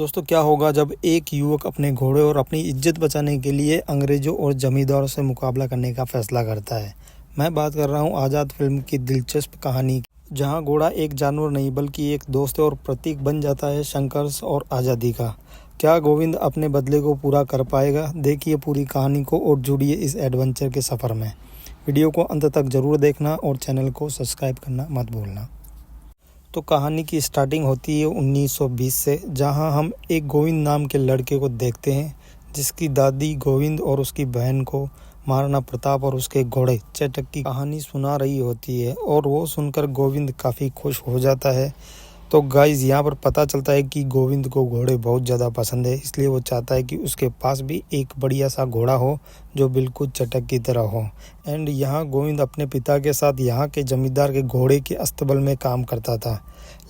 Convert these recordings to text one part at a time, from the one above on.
दोस्तों, क्या होगा जब एक युवक अपने घोड़े और अपनी इज्जत बचाने के लिए अंग्रेजों और जमींदारों से मुकाबला करने का फैसला करता है। मैं बात कर रहा हूँ आज़ाद फिल्म की दिलचस्प कहानी की, जहाँ घोड़ा एक जानवर नहीं बल्कि एक दोस्त और प्रतीक बन जाता है संघर्ष और आज़ादी का। क्या गोविंद अपने बदले को पूरा कर पाएगा? देखिए पूरी कहानी को और जुड़िए इस एडवेंचर के सफ़र में। वीडियो को अंत तक ज़रूर देखना और चैनल को सब्सक्राइब करना मत भूलना। तो कहानी की स्टार्टिंग होती है 1920 से, जहां हम एक गोविंद नाम के लड़के को देखते हैं जिसकी दादी गोविंद और उसकी बहन को महाराणा प्रताप और उसके घोड़े चेतक की कहानी सुना रही होती है और वो सुनकर गोविंद काफ़ी खुश हो जाता है। तो गाइस, यहाँ पर पता चलता है कि गोविंद को घोड़े बहुत ज़्यादा पसंद है, इसलिए वो चाहता है कि उसके पास भी एक बढ़िया सा घोड़ा हो जो बिल्कुल चेतक की तरह हो। एंड यहाँ गोविंद अपने पिता के साथ यहाँ के जमींदार के घोड़े के अस्तबल में काम करता था,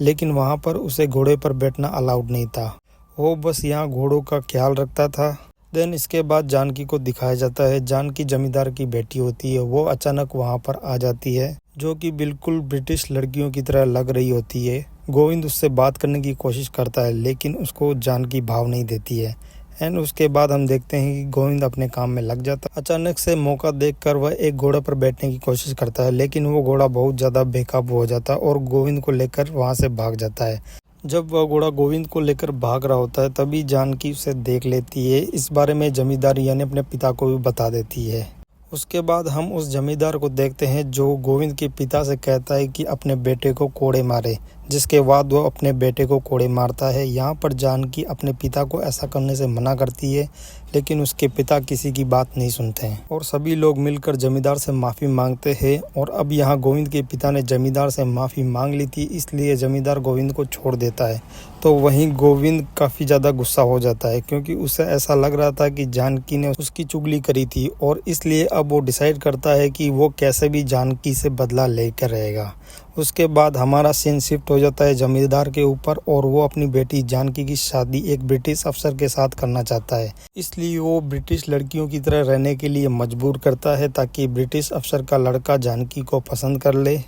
लेकिन वहाँ पर उसे घोड़े पर बैठना अलाउड नहीं था। वो बस यहाँ घोड़ों का ख्याल रखता था। देन इसके बाद जानकी को दिखाया जाता है। जानकी जमींदार की बेटी होती है। वो अचानक वहाँ पर आ जाती है, जो कि बिल्कुल ब्रिटिश लड़कियों की तरह लग रही होती है। गोविंद उससे बात करने की कोशिश करता है, लेकिन उसको जानकी भाव नहीं देती है। एंड उसके बाद हम देखते हैं कि गोविंद अपने काम में लग जाता है। अचानक से मौका देखकर वह एक घोड़े पर बैठने की कोशिश करता है, लेकिन वो घोड़ा बहुत ज़्यादा बेकाबू हो जाता है और गोविंद को लेकर वहाँ से भाग जाता है। जब वह घोड़ा गोविंद को लेकर भाग रहा होता है, तभी जानकी उसे देख लेती है। इस बारे में जमींदार यानी अपने पिता को भी बता देती है। उसके बाद हम उस जमींदार को देखते हैं जो गोविंद के पिता से कहता है कि अपने बेटे को कोड़े मारे, जिसके बाद वो अपने बेटे को कोड़े मारता है। यहाँ पर जानकी अपने पिता को ऐसा करने से मना करती है, लेकिन उसके पिता किसी की बात नहीं सुनते हैं और सभी लोग मिलकर जमींदार से माफ़ी मांगते हैं। और अब यहाँ गोविंद के पिता ने जमींदार से माफ़ी मांग ली थी, इसलिए जमींदार गोविंद को छोड़ देता है। तो वहीं गोविंद काफ़ी ज़्यादा गुस्सा हो जाता है, क्योंकि उसे ऐसा लग रहा था कि जानकी ने उसकी चुगली करी थी और इसलिए अब वो डिसाइड करता है कि वो कैसे भी जानकी से बदला लेकर रहेगा। उसके बाद हमारा सीन शिफ्ट हो जाता है जमींदार के ऊपर और वो अपनी बेटी जानकी की शादी एक ब्रिटिश अफसर के साथ करना चाहता है। इसलिए वो ब्रिटिश लड़कियों की तरह रहने के लिए मजबूर करता है, ताकि ब्रिटिश अफसर का लड़का जानकी को पसंद कर ले।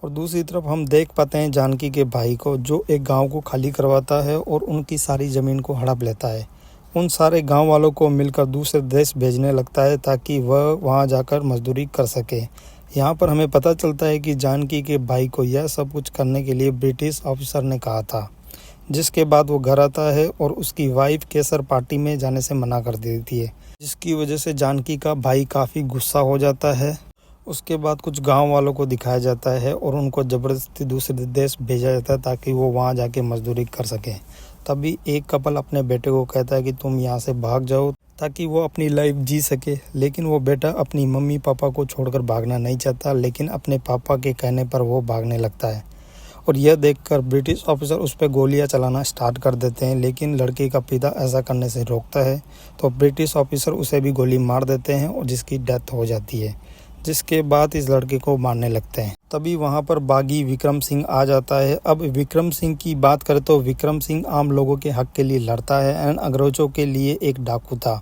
और दूसरी तरफ हम देख पाते हैं जानकी के भाई को, जो एक गांव को खाली करवाता है और उनकी सारी ज़मीन को हड़प लेता है। उन सारे गांव वालों को मिलकर दूसरे देश भेजने लगता है, ताकि वह वहां जाकर मजदूरी कर सके। यहाँ पर हमें पता चलता है कि जानकी के भाई को यह सब कुछ करने के लिए ब्रिटिश ऑफिसर ने कहा था। जिसके बाद वो घर आता है और उसकी वाइफ केसर पार्टी में जाने से मना कर देती है, जिसकी वजह से जानकी का भाई काफ़ी गुस्सा हो जाता है। उसके बाद कुछ गांव वालों को दिखाया जाता है और उनको ज़बरदस्ती दूसरे देश भेजा जाता है, ताकि वो वहाँ जाके मजदूरी कर सकें। तभी एक कपल अपने बेटे को कहता है कि तुम यहाँ से भाग जाओ, ताकि वो अपनी लाइफ जी सके। लेकिन वो बेटा अपनी मम्मी पापा को छोड़कर भागना नहीं चाहता, लेकिन अपने पापा के कहने पर वो भागने लगता है। और यह देखकर ब्रिटिश ऑफिसर उस पर गोलियां चलाना स्टार्ट कर देते हैं, लेकिन लड़के का पिता ऐसा करने से रोकता है। तो ब्रिटिश ऑफिसर उसे भी गोली मार देते हैं और जिसकी डेथ हो जाती है। जिसके बाद इस लड़के को मारने लगते हैं। तभी वहां पर बागी विक्रम सिंह आ जाता है। अब विक्रम सिंह की बात करें तो विक्रम सिंह आम लोगों के हक के लिए लड़ता है एंड अंग्रेजों के लिए एक डाकू था।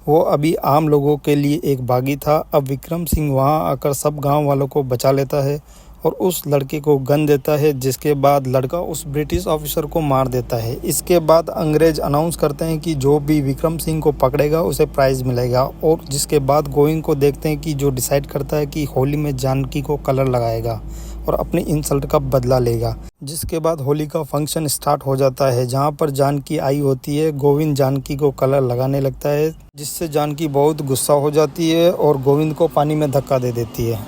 वो अभी आम लोगों के लिए एक बागी था। अब विक्रम सिंह वहां आकर सब गांव वालों को बचा लेता है और उस लड़के को गन देता है, जिसके बाद लड़का उस ब्रिटिश ऑफिसर को मार देता है। इसके बाद अंग्रेज अनाउंस करते हैं कि जो भी विक्रम सिंह को पकड़ेगा उसे प्राइज़ मिलेगा। और जिसके बाद गोविंद को देखते हैं कि जो डिसाइड करता है कि होली में जानकी को कलर लगाएगा और अपनी इंसल्ट का बदला लेगा। जिसके बाद होली का फंक्शन स्टार्ट हो जाता है, जहाँ पर जानकी आई होती है। गोविंद जानकी को कलर लगाने लगता है, जिससे जानकी बहुत गुस्सा हो जाती है और गोविंद को पानी में धक्का दे देती है।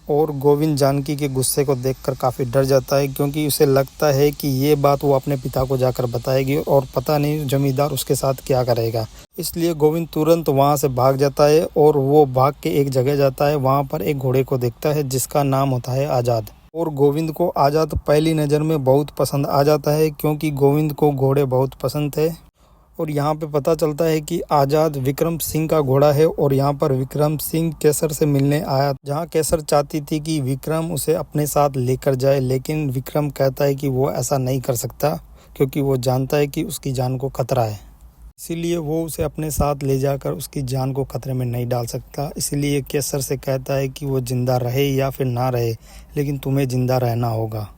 और गोविंद जानकी के गुस्से को देखकर काफ़ी डर जाता है, क्योंकि उसे लगता है कि ये बात वो अपने पिता को जाकर बताएगी और पता नहीं जमींदार उसके साथ क्या करेगा। इसलिए गोविंद तुरंत वहाँ से भाग जाता है और वो भाग के एक जगह जाता है। वहाँ पर एक घोड़े को देखता है जिसका नाम होता है आज़ाद। और गोविंद को आज़ाद पहली नज़र में बहुत पसंद आ जाता है, क्योंकि गोविंद को घोड़े बहुत पसंद थे। और यहाँ पे पता चलता है कि आज़ाद विक्रम सिंह का घोड़ा है और यहाँ पर विक्रम सिंह केसर से मिलने आया, जहाँ केसर चाहती थी कि विक्रम उसे अपने साथ लेकर जाए, लेकिन विक्रम कहता है कि वो ऐसा नहीं कर सकता, क्योंकि वो जानता है कि उसकी जान को खतरा है। इसीलिए वो उसे अपने साथ ले जाकर उसकी जान को खतरे में नहीं डाल सकता। इसीलिए केसर से कहता है कि वो ज़िंदा रहे या फिर ना रहे, लेकिन तुम्हें ज़िंदा रहना होगा।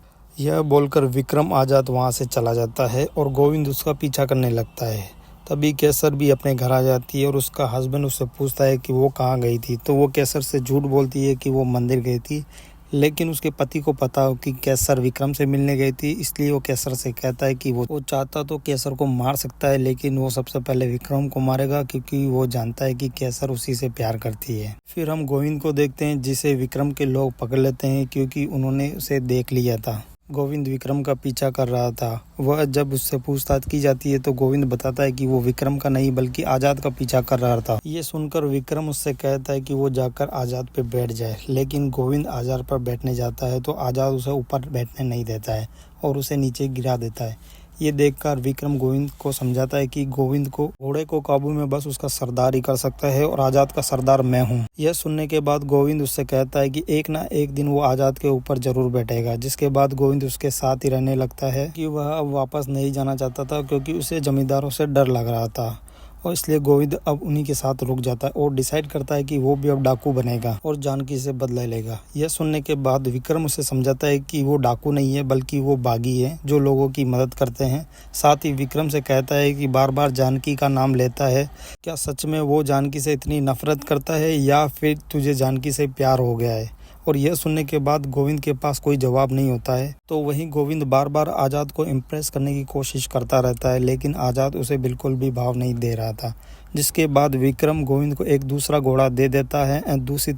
यह बोलकर विक्रम आजाद वहाँ से चला जाता है और गोविंद उसका पीछा करने लगता है। तभी केसर भी अपने घर आ जाती है और उसका हस्बैंड उससे पूछता है कि वो कहाँ गई थी, तो वो केसर से झूठ बोलती है कि वो मंदिर गई थी। लेकिन उसके पति को पता हो कि केसर विक्रम से मिलने गई थी, इसलिए वो केसर से कहता है कि वो चाहता तो केसर को मार सकता है, लेकिन वो सबसे पहले विक्रम को मारेगा क्योंकि वो जानता है कि केसर उसी से प्यार करती है। फिर हम गोविंद को देखते हैं जिसे विक्रम के लोग पकड़ लेते हैं क्योंकि उन्होंने उसे देख लिया था। गोविंद विक्रम का पीछा कर रहा था। वह जब उससे पूछताछ की जाती है तो गोविंद बताता है कि वो विक्रम का नहीं बल्कि आजाद का पीछा कर रहा था। ये सुनकर विक्रम उससे कहता है कि वो जाकर आजाद पे बैठ जाए, लेकिन गोविंद आजाद पर बैठने जाता है तो आजाद उसे ऊपर बैठने नहीं देता है और उसे नीचे गिरा देता है। ये देखकर विक्रम गोविंद को समझाता है कि गोविंद को घोड़े को काबू में बस उसका सरदार ही कर सकता है और आजाद का सरदार मैं हूँ। यह सुनने के बाद गोविंद उससे कहता है कि एक ना एक दिन वो आजाद के ऊपर जरूर बैठेगा। जिसके बाद गोविंद उसके साथ ही रहने लगता है कि वह अब वापस नहीं जाना चाहता था क्योंकि उसे जमींदारों से डर लग रहा था और इसलिए गोविंद अब उन्हीं के साथ रुक जाता है और डिसाइड करता है कि वो भी अब डाकू बनेगा और जानकी से बदला लेगा। यह सुनने के बाद विक्रम उसे समझाता है कि वो डाकू नहीं है बल्कि वो बागी है जो लोगों की मदद करते हैं। साथ ही विक्रम से कहता है कि बार बार जानकी का नाम लेता है, क्या सच में वो जानकी से इतनी नफरत करता है या फिर तुझे जानकी से प्यार हो गया है। और यह सुनने के बाद गोविंद के पास कोई जवाब नहीं होता है। तो वहीं गोविंद बार बार आजाद को इम्प्रेस करने की कोशिश करता रहता है, लेकिन आजाद उसे बिल्कुल भी भाव नहीं दे रहा था। जिसके बाद विक्रम गोविंद को एक दूसरा घोड़ा दे देता है और दूसरी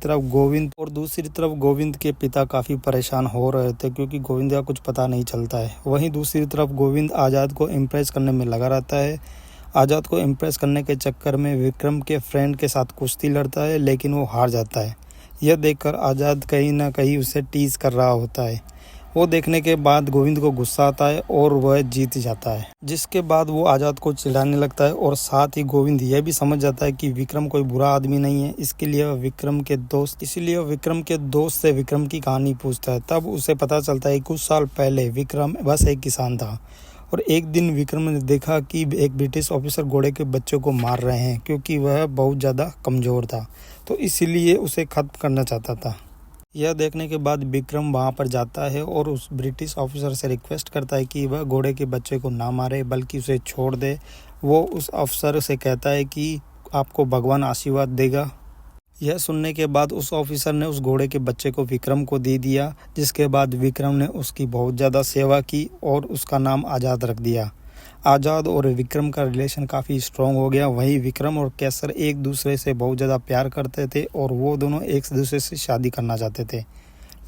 तरफ गोविंद के पिता काफी परेशान हो रहे थे क्योंकि गोविंद का कुछ पता नहीं चलता है। वहीं दूसरी तरफ गोविंद आजाद को इम्प्रेस करने में लगा रहता है। आजाद को इम्प्रेस करने के चक्कर में विक्रम के फ्रेंड के साथ कुश्ती लड़ता है, लेकिन वो हार जाता है। यह देखकर आजाद कहीं ना कहीं उसे टीज कर रहा होता है। वो देखने के बाद गोविंद को गुस्सा आता है और वह जीत जाता है। जिसके बाद वो आजाद को चिढ़ाने लगता है और साथ ही गोविंद यह भी समझ जाता है कि विक्रम कोई बुरा आदमी नहीं है। इसीलिए वह विक्रम के दोस्त से विक्रम की कहानी पूछता है। तब उसे पता चलता है कुछ साल पहले विक्रम बस एक किसान था और एक दिन विक्रम ने देखा कि एक ब्रिटिश ऑफिसर घोड़े के बच्चों को मार रहे हैं क्योंकि वह बहुत ज़्यादा कमज़ोर था, तो इसीलिए उसे खत्म करना चाहता था। यह देखने के बाद विक्रम वहां पर जाता है और उस ब्रिटिश ऑफिसर से रिक्वेस्ट करता है कि वह घोड़े के बच्चे को ना मारे बल्कि उसे छोड़ दे। वो उस अफसर से कहता है कि आपको भगवान आशीर्वाद देगा। यह सुनने के बाद उस ऑफिसर ने उस घोड़े के बच्चे को विक्रम को दे दिया। जिसके बाद विक्रम ने उसकी बहुत ज़्यादा सेवा की और उसका नाम आज़ाद रख दिया। आज़ाद और विक्रम का रिलेशन काफ़ी स्ट्रॉन्ग हो गया। वहीं विक्रम और केसर एक दूसरे से बहुत ज़्यादा प्यार करते थे और वो दोनों एक दूसरे से शादी करना चाहते थे।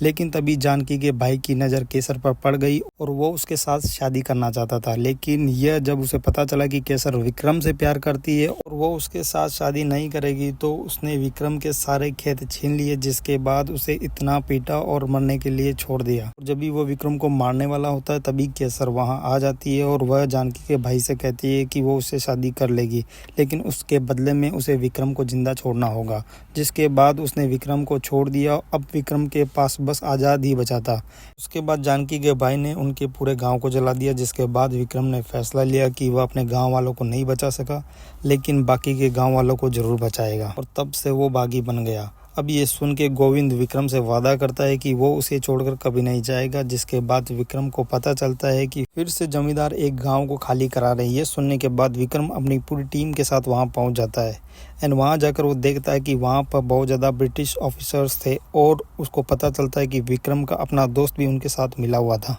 लेकिन तभी जानकी के भाई की नज़र केसर पर पड़ गई और वो उसके साथ शादी करना चाहता था। लेकिन यह जब उसे पता चला कि केसर विक्रम से प्यार करती है और वो उसके साथ शादी नहीं करेगी तो उसने विक्रम के सारे खेत छीन लिए। जिसके बाद उसे इतना पीटा और मरने के लिए छोड़ दिया। जब भी वो विक्रम को मारने वाला होता है तभी केसर वहाँ आ जाती है और वह जानकी के भाई से कहती है कि वो उससे शादी कर लेगी, लेकिन उसके बदले में उसे विक्रम को जिंदा छोड़ना होगा। जिसके बाद उसने विक्रम को छोड़ दिया। अब विक्रम के पास बस आज़ाद ही बचा था। उसके बाद जानकी के भाई ने उनके पूरे गांव को जला दिया। जिसके बाद विक्रम ने फैसला लिया कि वह अपने गांव वालों को नहीं बचा सका, लेकिन बाकी के गांव वालों को जरूर बचाएगा और तब से वो बागी बन गया। अब ये सुन के गोविंद विक्रम से वादा करता है कि वो उसे छोड़कर कभी नहीं जाएगा। जिसके बाद विक्रम को पता चलता है कि फिर से जमींदार एक गांव को खाली करा रहे हैं। ये सुनने के बाद विक्रम अपनी पूरी टीम के साथ वहां पहुंच जाता है एंड वहां जाकर वो देखता है कि वहां पर बहुत ज़्यादा ब्रिटिश ऑफिसर्स थे और उसको पता चलता है कि विक्रम का अपना दोस्त भी उनके साथ मिला हुआ था।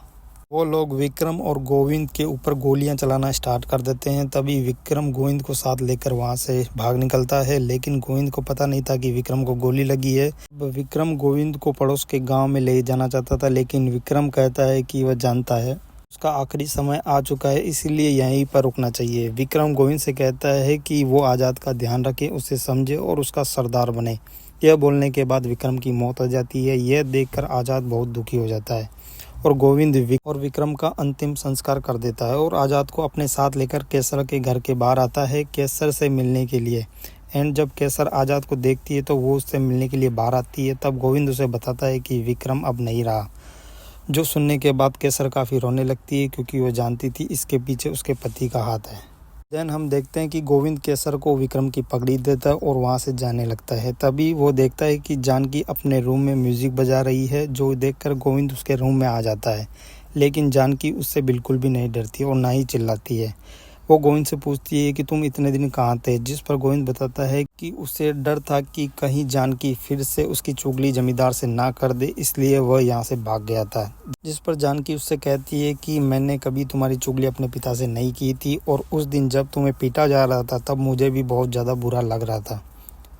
वो लोग विक्रम और गोविंद के ऊपर गोलियां चलाना स्टार्ट कर देते हैं। तभी विक्रम गोविंद को साथ लेकर वहां से भाग निकलता है, लेकिन गोविंद को पता नहीं था कि विक्रम को गोली लगी है। विक्रम गोविंद को पड़ोस के गांव में ले जाना चाहता था, लेकिन विक्रम कहता है कि वह जानता है उसका आखिरी समय आ चुका है, इसीलिए यहीं पर रुकना चाहिए। विक्रम गोविंद से कहता है कि वो आज़ाद का ध्यान रखे, उसे समझे और उसका सरदार बने। यह बोलने के बाद विक्रम की मौत हो जाती है। यह देखकर आज़ाद बहुत दुखी हो जाता है और गोविंद और विक्रम का अंतिम संस्कार कर देता है और आज़ाद को अपने साथ लेकर केसर के घर के बाहर आता है केसर से मिलने के लिए। एंड जब केसर आज़ाद को देखती है तो वो उससे मिलने के लिए बाहर आती है। तब गोविंद उसे बताता है कि विक्रम अब नहीं रहा। जो सुनने के बाद केसर काफ़ी रोने लगती है क्योंकि वो जानती थी इसके पीछे उसके पति का हाथ है। देन हम देखते हैं कि गोविंद केसर को विक्रम की पगड़ी देता है और वहाँ से जाने लगता है। तभी वो देखता है कि जानकी अपने रूम में म्यूजिक बजा रही है, जो देखकर गोविंद उसके रूम में आ जाता है। लेकिन जानकी उससे बिल्कुल भी नहीं डरती और ना ही चिल्लाती है। वो गोविंद से पूछती है कि तुम इतने दिन कहाँ थे, जिस पर गोविंद बताता है कि उसे डर था कि कहीं जानकी फिर से उसकी चुगली जमींदार से ना कर दे, इसलिए वह यहाँ से भाग गया था। जिस पर जानकी उससे कहती है कि मैंने कभी तुम्हारी चुगली अपने पिता से नहीं की थी और उस दिन जब तुम्हें पीटा जा रहा था तब मुझे भी बहुत ज़्यादा बुरा लग रहा था।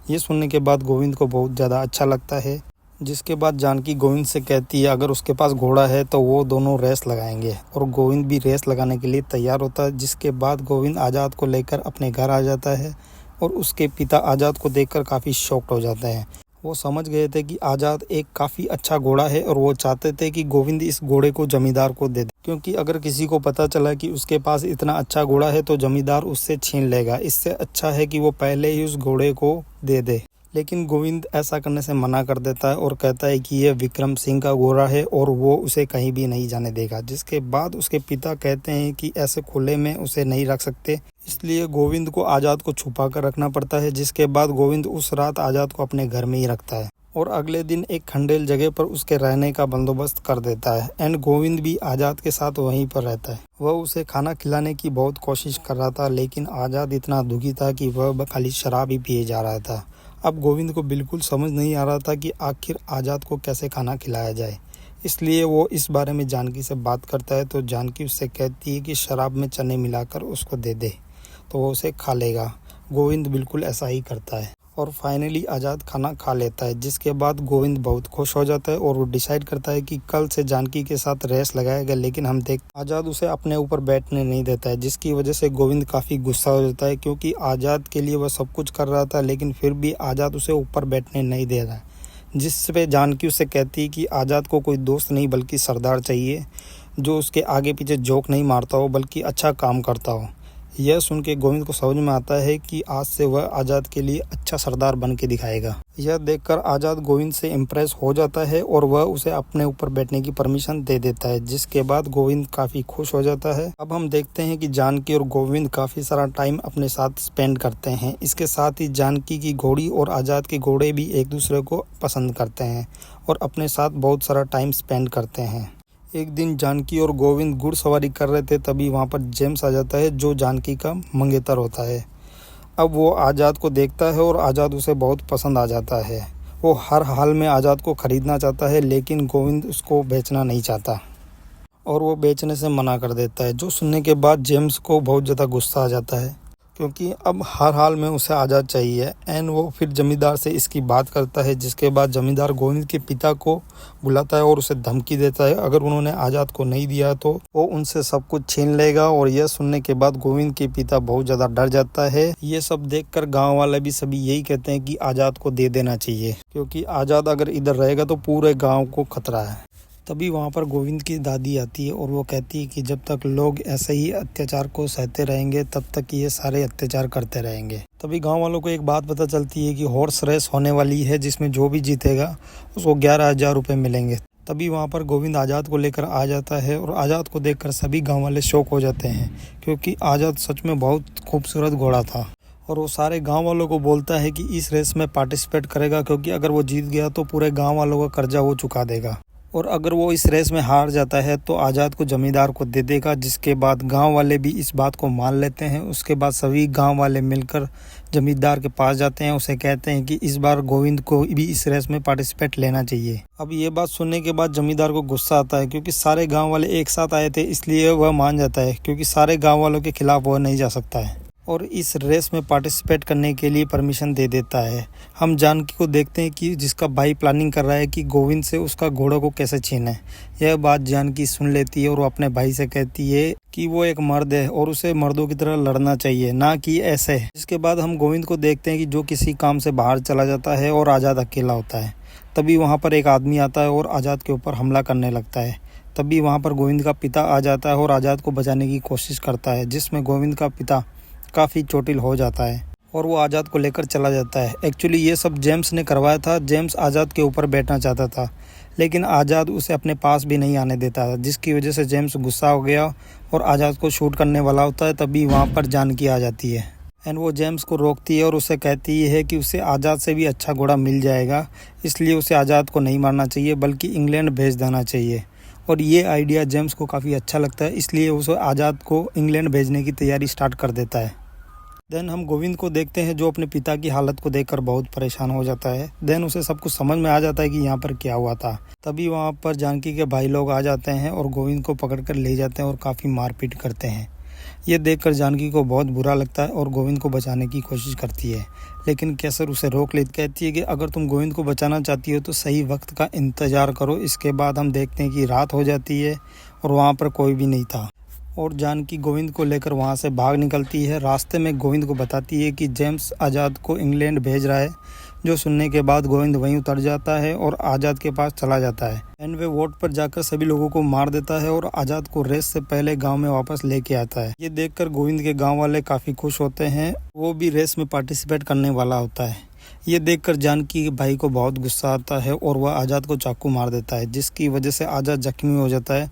ये सुनने के बाद गोविंद को बहुत ज़्यादा अच्छा लगता है। जिसके बाद जानकी गोविंद से कहती है अगर उसके पास घोड़ा है तो वो दोनों रेस लगाएंगे, और गोविंद भी रेस लगाने के लिए तैयार होता है। जिसके बाद गोविंद आज़ाद को लेकर अपने घर आ जाता है और उसके पिता आज़ाद को देखकर काफ़ी शॉक्ड हो जाते हैं। वो समझ गए थे कि आज़ाद एक काफ़ी अच्छा घोड़ा है और वो चाहते थे कि गोविंद इस घोड़े को जमींदार को दे दे, क्योंकि अगर किसी को पता चला कि उसके पास इतना अच्छा घोड़ा है तो जमींदार उससे छीन लेगा। इससे अच्छा है कि वो पहले ही उस घोड़े को दे दे। लेकिन गोविंद ऐसा करने से मना कर देता है और कहता है कि यह विक्रम सिंह का घोड़ा है और वो उसे कहीं भी नहीं जाने देगा। जिसके बाद उसके पिता कहते हैं कि ऐसे खुले में उसे नहीं रख सकते, इसलिए गोविंद को आज़ाद को छुपा कर रखना पड़ता है। जिसके बाद गोविंद उस रात आज़ाद को अपने घर में ही रखता है और अगले दिन एक खंडेल जगह पर उसके रहने का बंदोबस्त कर देता है। एंड गोविंद भी आज़ाद के साथ वहीं पर रहता है। वह उसे खाना खिलाने की बहुत कोशिश कर रहा था, लेकिन आज़ाद इतना दुखी था कि वह खाली शराब ही पिए जा रहा था। अब गोविंद को बिल्कुल समझ नहीं आ रहा था कि आखिर आज़ाद को कैसे खाना खिलाया जाए, इसलिए वो इस बारे में जानकी से बात करता है। तो जानकी उससे कहती है कि शराब में चने मिलाकर उसको दे दे तो वो उसे खा लेगा। गोविंद बिल्कुल ऐसा ही करता है और फाइनली आज़ाद खाना खा लेता है। जिसके बाद गोविंद बहुत खुश हो जाता है और वो डिसाइड करता है कि कल से जानकी के साथ रेस लगाएगा, लेकिन हम देख आज़ाद उसे अपने ऊपर बैठने नहीं देता है, जिसकी वजह से गोविंद काफ़ी गुस्सा हो जाता है, क्योंकि आज़ाद के लिए वह सब कुछ कर रहा था लेकिन फिर भी आज़ाद उसे ऊपर बैठने नहीं दे रहा है। जिस पे जानकी उसे कहती है कि आज़ाद को कोई दोस्त नहीं बल्कि सरदार चाहिए, जो उसके आगे पीछे जोक नहीं मारता हो बल्कि अच्छा काम करता हो। यह सुन के गोविंद को समझ में आता है कि आज से वह आज़ाद के लिए अच्छा सरदार बन के दिखाएगा। यह देखकर आज़ाद गोविंद से इम्प्रेस हो जाता है और वह उसे अपने ऊपर बैठने की परमिशन दे देता है। जिसके बाद गोविंद काफ़ी खुश हो जाता है। अब हम देखते हैं कि जानकी और गोविंद काफ़ी सारा टाइम अपने साथ स्पेंड करते हैं। इसके साथ ही जानकी की घोड़ी और आज़ाद के घोड़े भी एक दूसरे को पसंद करते हैं और अपने साथ बहुत सारा टाइम स्पेंड करते हैं। एक दिन जानकी और गोविंद घुड़सवारी कर रहे थे, तभी वहाँ पर जेम्स आ जाता है जो जानकी का मंगेतर होता है। अब वो आज़ाद को देखता है और आज़ाद उसे बहुत पसंद आ जाता है। वो हर हाल में आज़ाद को ख़रीदना चाहता है, लेकिन गोविंद उसको बेचना नहीं चाहता और वो बेचने से मना कर देता है। जो सुनने के बाद जेम्स को बहुत ज़्यादा गुस्सा आ जाता है, क्योंकि अब हर हाल में उसे आज़ाद चाहिए। एंड वो फिर ज़मींदार से इसकी बात करता है। जिसके बाद ज़मींदार गोविंद के पिता को बुलाता है और उसे धमकी देता है अगर उन्होंने आज़ाद को नहीं दिया तो वो उनसे सब कुछ छीन लेगा। और यह सुनने के बाद गोविंद के पिता बहुत ज़्यादा डर जाता है। ये सब देखकर गाँव वाले भी सभी यही कहते हैं कि आज़ाद को दे देना चाहिए, क्योंकि आज़ाद अगर इधर रहेगा तो पूरे गाँव को खतरा है। तभी वहाँ पर गोविंद की दादी आती है और वो कहती है कि जब तक लोग ऐसे ही अत्याचार को सहते रहेंगे तब तक ये सारे अत्याचार करते रहेंगे। तभी गांव वालों को एक बात पता चलती है कि हॉर्स रेस होने वाली है, जिसमें जो भी जीतेगा उसको 11,000 रुपये मिलेंगे। तभी वहाँ पर गोविंद आज़ाद को लेकर आ जाता है और आज़ाद को देखकर सभी गाँव वाले शौक हो जाते हैं, क्योंकि आज़ाद सच में बहुत खूबसूरत घोड़ा था। और वो सारे गांव वालों को बोलता है कि इस रेस में पार्टिसिपेट करेगा, क्योंकि अगर वो जीत गया तो पूरे गाँव वालों का कर्जा वो चुका देगा, और अगर वो इस रेस में हार जाता है तो आज़ाद को जमींदार को दे देगा। जिसके बाद गांव वाले भी इस बात को मान लेते हैं। उसके बाद सभी गांव वाले मिलकर जमींदार के पास जाते हैं, उसे कहते हैं कि इस बार गोविंद को भी इस रेस में पार्टिसिपेट लेना चाहिए। अब ये बात सुनने के बाद जमींदार को गुस्सा आता है, क्योंकि सारे गाँव वाले एक साथ आए थे, इसलिए वह मान जाता है, क्योंकि सारे गाँव वालों के खिलाफ वह नहीं जा सकता है और इस रेस में पार्टिसिपेट करने के लिए परमिशन दे देता है। हम जानकी को देखते हैं कि जिसका भाई प्लानिंग कर रहा है कि गोविंद से उसका घोड़ा को कैसे छीने। यह बात जानकी सुन लेती है और वो अपने भाई से कहती है कि वो एक मर्द है और उसे मर्दों की तरह लड़ना चाहिए, ना कि ऐसे। इसके बाद हम गोविंद को देखते हैं कि जो किसी काम से बाहर चला जाता है और आज़ाद अकेला होता है। तभी वहाँ पर एक आदमी आता है और आज़ाद के ऊपर हमला करने लगता है। तभी वहाँ पर गोविंद का पिता आ जाता है और आज़ाद को बचाने की कोशिश करता है, जिसमें गोविंद का पिता काफ़ी चोटिल हो जाता है और वो आज़ाद को लेकर चला जाता है। एक्चुअली ये सब जेम्स ने करवाया था। जेम्स आज़ाद के ऊपर बैठना चाहता था, लेकिन आज़ाद उसे अपने पास भी नहीं आने देता था, जिसकी वजह से जेम्स गुस्सा हो गया और आज़ाद को शूट करने वाला होता है। तभी वहाँ पर जानकी आ जाती है एंड वो जेम्स को रोकती है और उसे कहती है कि उसे आज़ाद से भी अच्छा घोड़ा मिल जाएगा, इसलिए उसे आज़ाद को नहीं मारना चाहिए बल्कि इंग्लैंड भेज देना चाहिए। और ये आइडिया जेम्स को काफ़ी अच्छा लगता है, इसलिए उसे आज़ाद को इंग्लैंड भेजने की तैयारी स्टार्ट कर देता है। देन हम गोविंद को देखते हैं जो अपने पिता की हालत को देखकर बहुत परेशान हो जाता है। देन उसे सब कुछ समझ में आ जाता है कि यहाँ पर क्या हुआ था। तभी वहाँ पर जानकी के भाई लोग आ जाते हैं और गोविंद को पकड़कर ले जाते हैं और काफ़ी मारपीट करते हैं। ये देखकर जानकी को बहुत बुरा लगता है और गोविंद को बचाने की कोशिश करती है, लेकिन केसर उसे रोक लेती, कहती है कि अगर तुम गोविंद को बचाना चाहती हो तो सही वक्त का इंतज़ार करो। इसके बाद हम देखते हैं कि रात हो जाती है और वहाँ पर कोई भी नहीं था और जानकी गोविंद को लेकर वहाँ से भाग निकलती है। रास्ते में गोविंद को बताती है कि जेम्स आज़ाद को इंग्लैंड भेज रहा है, जो सुनने के बाद गोविंद वहीं उतर जाता है और आज़ाद के पास चला जाता है। एंड वे वोट पर जाकर सभी लोगों को मार देता है और आज़ाद को रेस से पहले गांव में वापस लेके आता है। ये देखकर गोविंद के गांव वाले काफ़ी खुश होते हैं, वो भी रेस में पार्टिसिपेट करने वाला होता है। ये देखकर जानकी के भाई को बहुत गुस्सा आता है और वह आज़ाद को चाकू मार देता है, जिसकी वजह से आज़ाद जख्मी हो जाता है।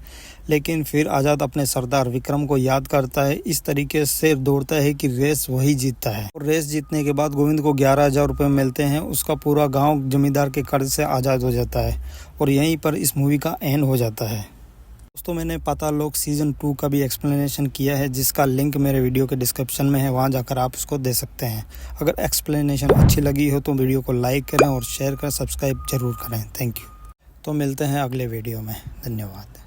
लेकिन फिर आज़ाद अपने सरदार विक्रम को याद करता है, इस तरीके से दौड़ता है कि रेस वही जीतता है। और रेस जीतने के बाद गोविंद को 11,000 रुपये मिलते हैं। उसका पूरा गांव जमींदार के कर्ज से आज़ाद हो जाता है और यहीं पर इस मूवी का एंड हो जाता है। दोस्तों, मैंने पाताल लोक सीज़न 2 का भी एक्सप्लेनेशन किया है, जिसका लिंक मेरे वीडियो के डिस्क्रिप्शन में है, वहां जाकर आप उसको दे सकते हैं। अगर एक्सप्लेनेशन अच्छी लगी हो तो वीडियो को लाइक करें और शेयर करें, सब्सक्राइब जरूर करें। Thank you. तो मिलते हैं अगले वीडियो में। धन्यवाद।